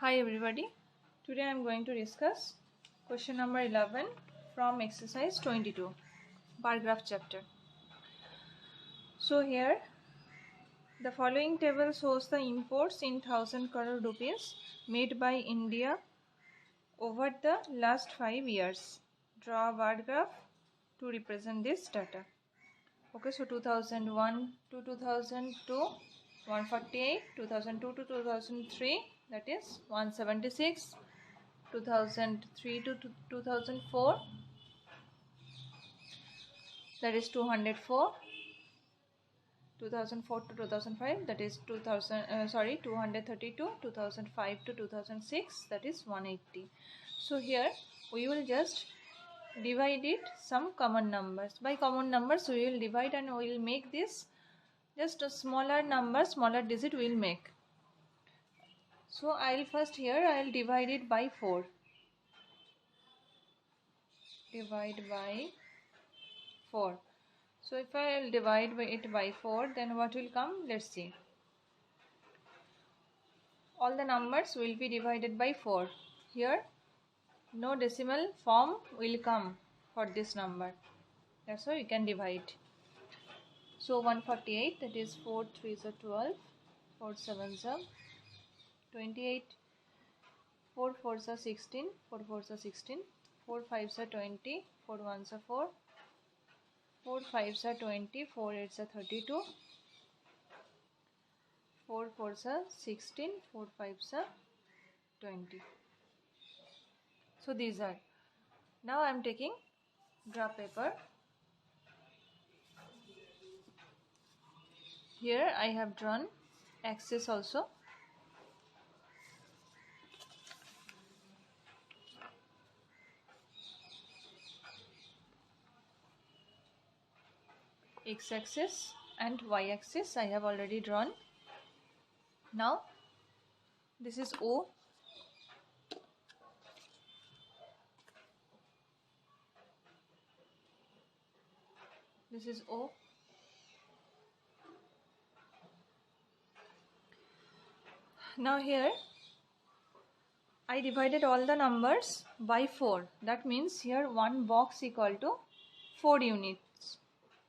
Hi everybody, today I am going to discuss question number 11 from exercise 22, bar graph chapter. So here the following table shows the imports in 1000 crore rupees made by India over the last 5 years. Draw a bar graph to represent this data. Okay, so 2001 to 2002, 148, 2002 to 2003, that is 176, 2003 to 2004, that is 204, 2004 to 2005, that is 232, 2005 to 2006, that is 180. So here we will just divide it some common numbers. By common numbers we will divide and we will make this just a smaller number, smaller digit we will make. So I'll first here I'll divide it by 4. Divide by 4. So if I'll divide it by 4, then what will come? Let's see. All the numbers will be divided by 4. Here no decimal form will come for this number. That's why we can divide. So 148, that is 4 3s are 12, 4 7s are 28, 4 4s are 16, 4 4s are 16, 4 5s are 20, 4 1s are 4, 4 5s are 20, 4 8s are 32, 4 4s are 16, 4 5s are 20. So these are. Now I am taking graph paper. Here I have drawn axis also. X-axis and Y-axis I have already drawn. Now this is O. This is O. Now here I divided all the numbers by 4. That means here one box equal to 4 units.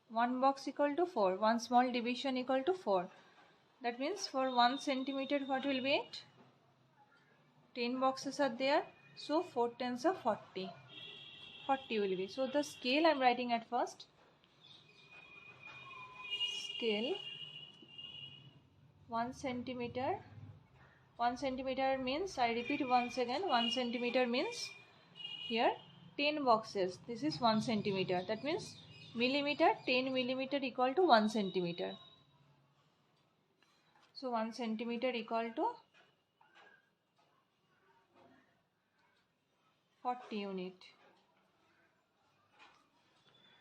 One box equal to 4. One small division equal to 4. That means for 1 centimeter what will be it? 10 boxes are there. So 4 tens are 40. 40 will be. So the scale I am writing at first. Scale 1 centimeter. 1 centimeter means, I repeat once again, 1 centimeter means here 10 boxes. This is 1 centimeter. That means millimeter, 10 millimeter equal to 1 centimeter. So 1 centimeter equal to 40 unit.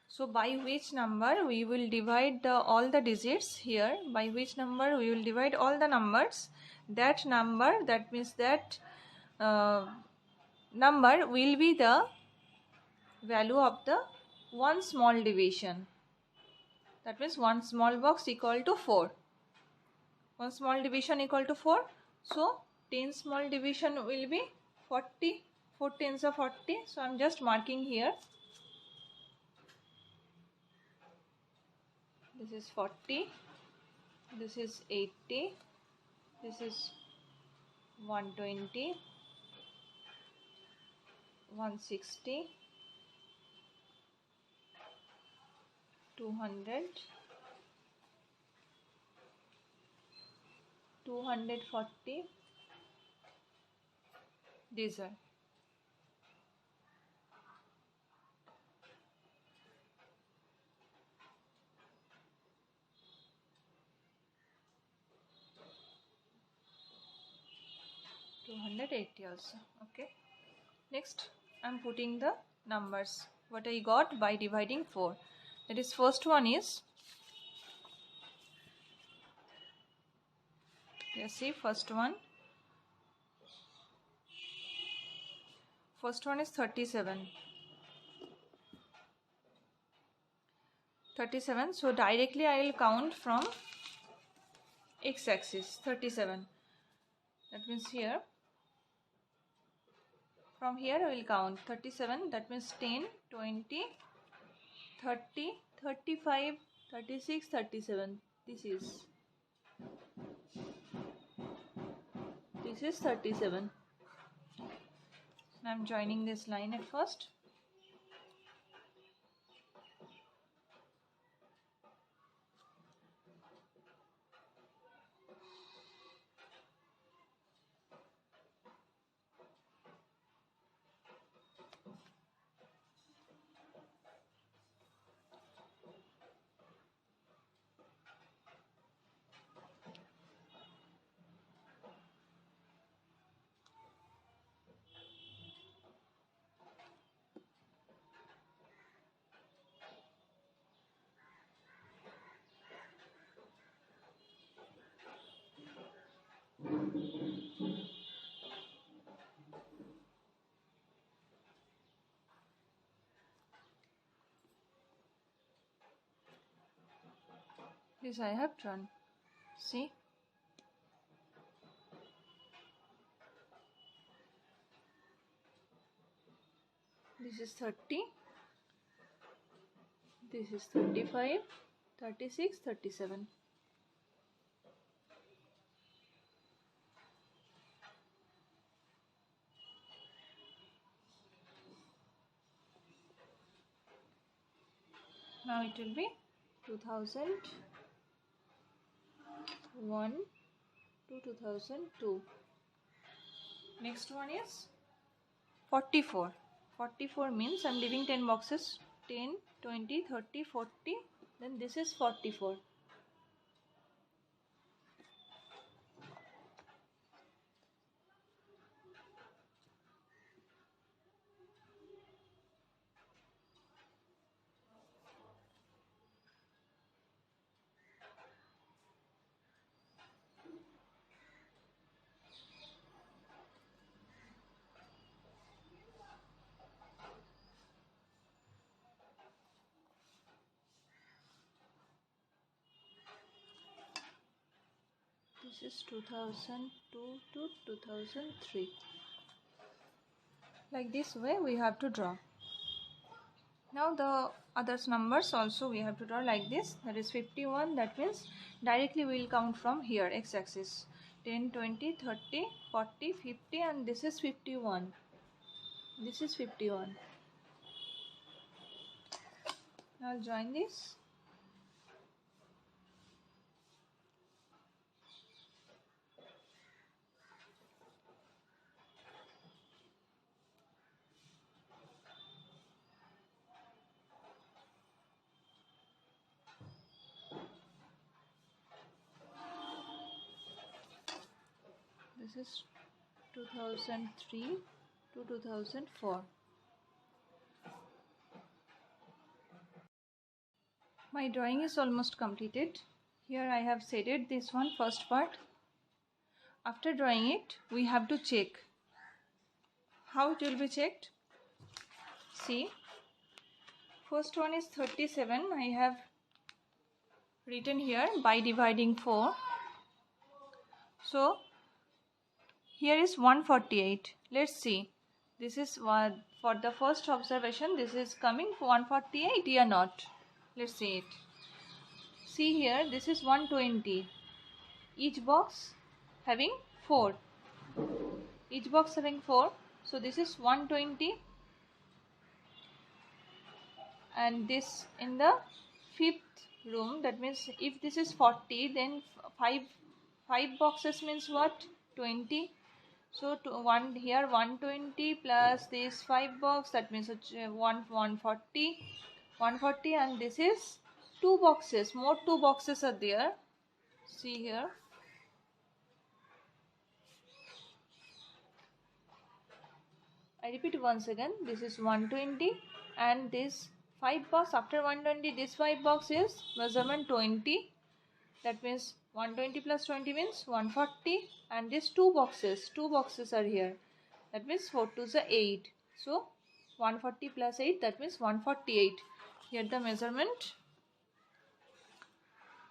So by which number we will divide all the digits here? By which number we will divide all the numbers? That number, that means that number will be the value of the one small division. That means one small box equal to 4. One small division equal to 4. So 10 small division will be 40. 4 tens are 40. So I am just marking here. This is 40. This is 80. This is 120. 160. 200. 240. These are. Also. Okay. Next, I am putting the numbers. What I got by dividing 4. That is, first one is. Let's see, first one. First one is 37. 37. So directly I will count from x-axis 37. That means here From here I will count 37, that means 10, 20, 30, 35, 36, 37. This is 37. I'm joining this line at first. This I have drawn. See? This is 30. This is 35, 36, 37. Now it will be 2001 to 2002. Next one is 44. 44 means I'm leaving 10 boxes. 10, 20, 30, 40. Then this is 44. This is 2002 to 2003. Like this way we have to draw. Now the others numbers also we have to draw like this. That is 51. That means directly we will count from here, x-axis. 10, 20, 30, 40, 50, and this is 51. This is 51. Now I'll join this. This is 2003 to 2004. My drawing is almost completed. Here I have shaded this one, first part. After drawing it, we have to check. How it will be checked? See, first one is 37. I have written here by dividing 4. So here is 148. Let's see. This is what for the first observation. This is coming 148 or not? Let's see it. See here. This is 120. Each box having 4. Each box having 4. So this is 120. And this in the 5th room. That means if this is 40, then 5 boxes means what? 20. So to one here 120 plus this 5 box, that means 140, and this is 2 boxes. More 2 boxes are there. See here. I repeat once again. This is 120 and this 5 box. After 120, this 5 box is measurement 20. That means 120 plus 20 means 140, and these 2 boxes are here. That means 4 to the 8. So 140 plus 8, that means 148. Here the measurement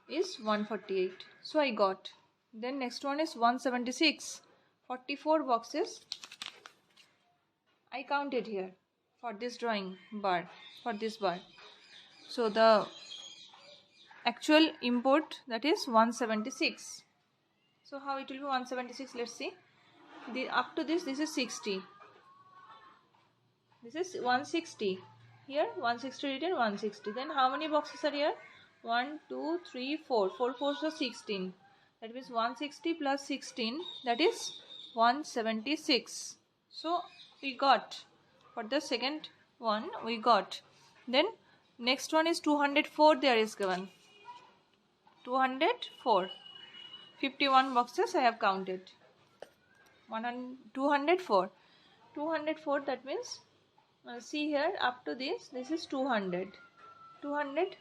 is 148. So I got. Then next one is 176. 44 boxes. I counted here for this drawing bar, for this bar. So the actual import, that is 176. So how it will be 176? Let's see. Up to this is 60. This is 160. Here 160 written, 160. Then how many boxes are here? 1, 2, 3, 4. 4 4s are 16. That means 160 plus 16, that is 176. So we got, for the second one we got. Then next one is 204. There is given 204. 51 boxes I have counted. 204. 204, that means see here, up to this is 200. 200,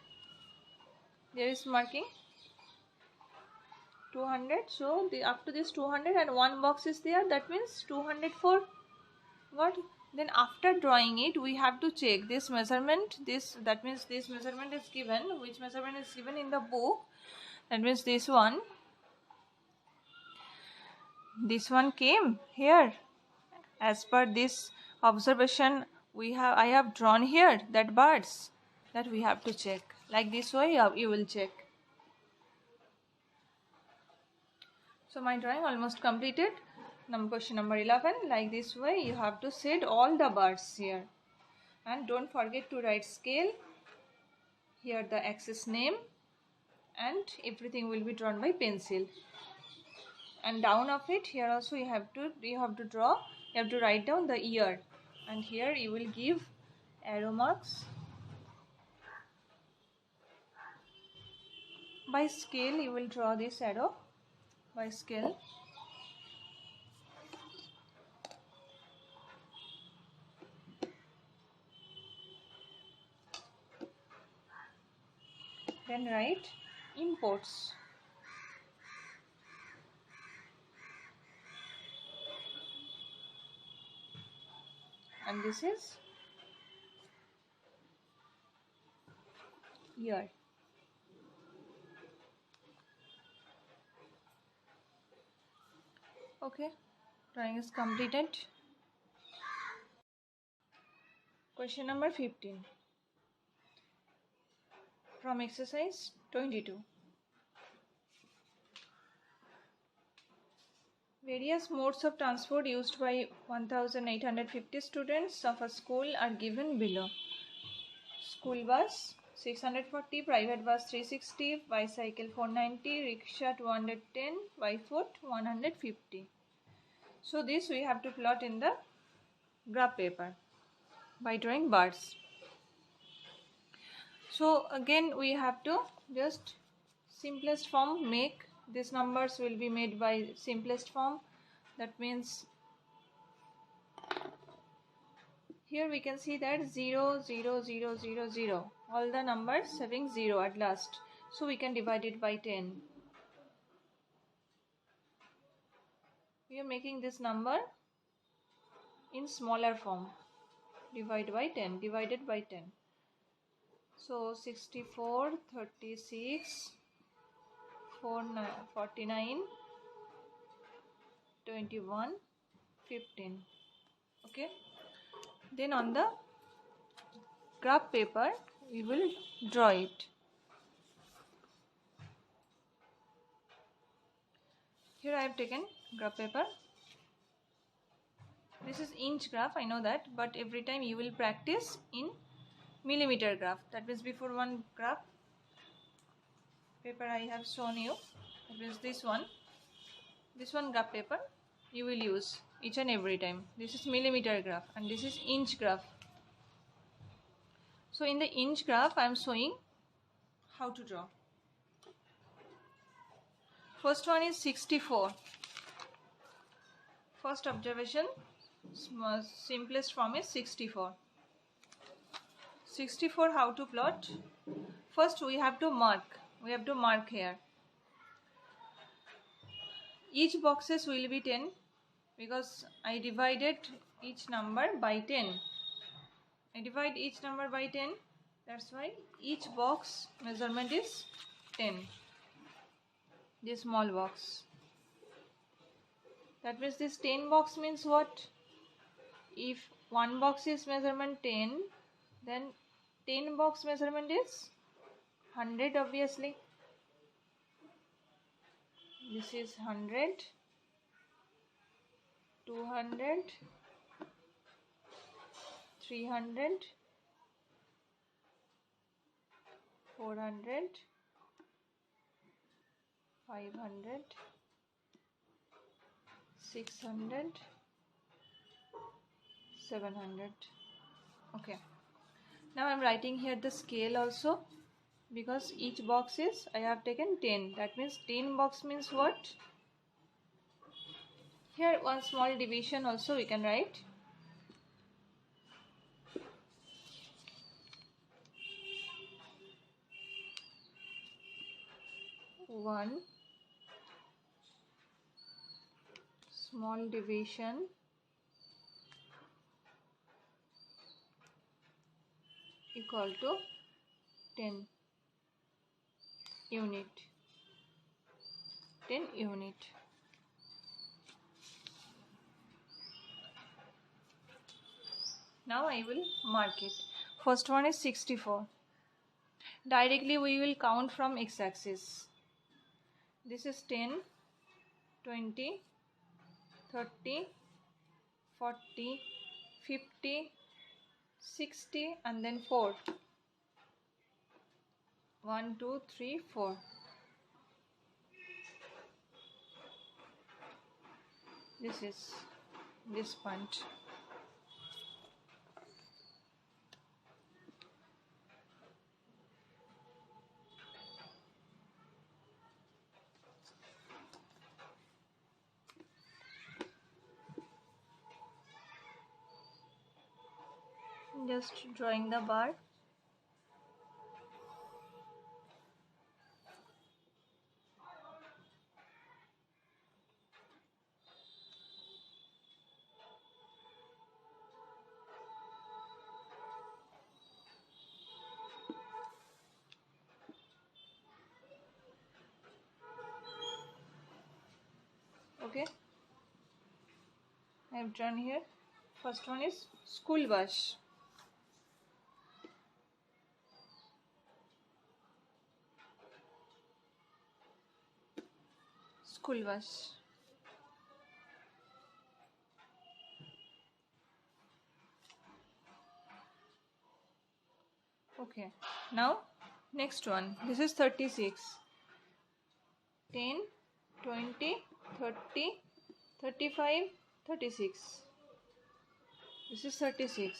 there is marking 200. So up to this 200 and one box is there, that means 204. What? Then after drawing it, we have to check this measurement. That means this measurement is given. Which measurement is given in the book? That means this one came here as per this observation. I have drawn here that birds, that we have to check. Like this way you will check. So my drawing almost completed. Question number 11. Like this way you have to set all the birds here, and don't forget to write scale here, the axis name, and everything will be drawn by pencil. And down of it, here also you have to draw, you have to write down the ear, and here you will give arrow marks. By scale you will draw this arrow, by scale. Then write imports. And this is ear. Okay, drawing is completed. Question number 15 from exercise 22. Various modes of transport used by 1850 students of a school are given below. School bus 640, private bus 360, bicycle 490, rickshaw 210, by foot 150. So this we have to plot in the graph paper by drawing bars. So again we have to just simplest form make. These numbers will be made by simplest form. That means here we can see that 0, 0, 0, 0, 0. All the numbers having 0 at last. So we can divide it by 10. We are making this number in smaller form. Divide by 10. Divided by 10. So 64, 36, 49, 21, 15. Okay. Then on the graph paper we will draw it. Here I have taken graph paper. This is inch graph, I know that, but every time you will practice in millimeter graph. That means before one graph paper I have shown you, that means this one graph paper you will use each and every time. This is millimeter graph and this is inch graph. So in the inch graph I am showing how to draw. First one is 64. First observation, simplest form is 64. 64, how to plot? First we have to mark. We have to mark here. Each boxes will be 10 because I divided each number by 10. I divide each number by 10. That's why each box measurement is 10. This small box. That means this 10 box means what? If one box is measurement 10, then 10 box measurement is 100 obviously. This is 100, 200, 300, 400, 500, 600, 700. Okay, now I'm writing here the scale also, because each box is, I have taken 10, that means 10 box means what? Here one small division also we can write. One small division equal to 10 unit. 10 unit. Now I will mark it. First one is 64. Directly we will count from x-axis. This is 10, 20, 30, 40, 50, 60 and then 4. 1, 2, 3, 4. This is this point. Just drawing the bar. Okay, I have drawn here. First one is school bus. School bus. Okay, now next one. This is 36. 10, 20, 30, 35, 36. This is 36.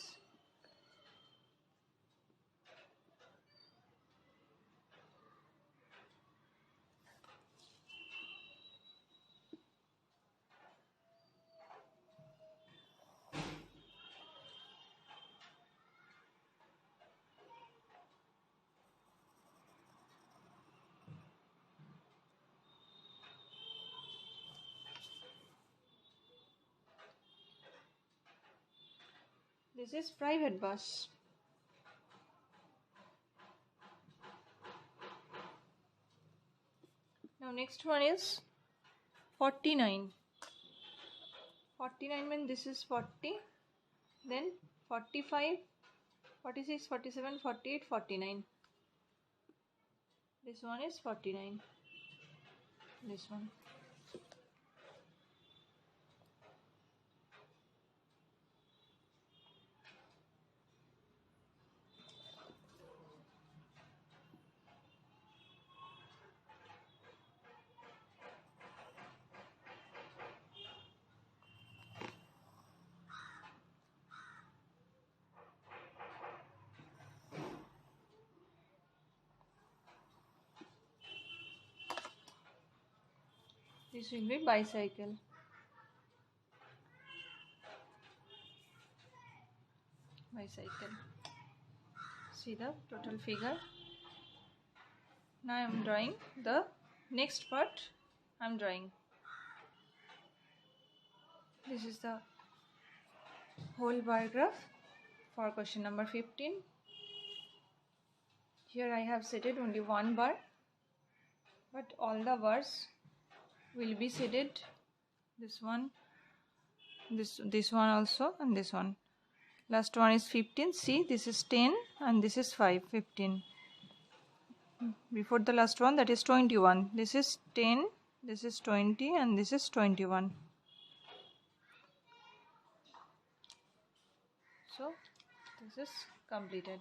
This is private bus. Now next one is 49. 49 means this is 40, then 45, 46, 47, 48, 49. This one is 49. This one. This will be bicycle. Bicycle. See the total figure. Now I am drawing the next part. I am drawing. This is the whole bar graph for question number 15. Here I have set only one bar, but all the bars will be shaded. This one, this one also, and this one. Last one is 15. See, this is 10 and this is 5. 15. Before the last one, that is 21. This is 10, this is 20 and this is 21. So this is completed.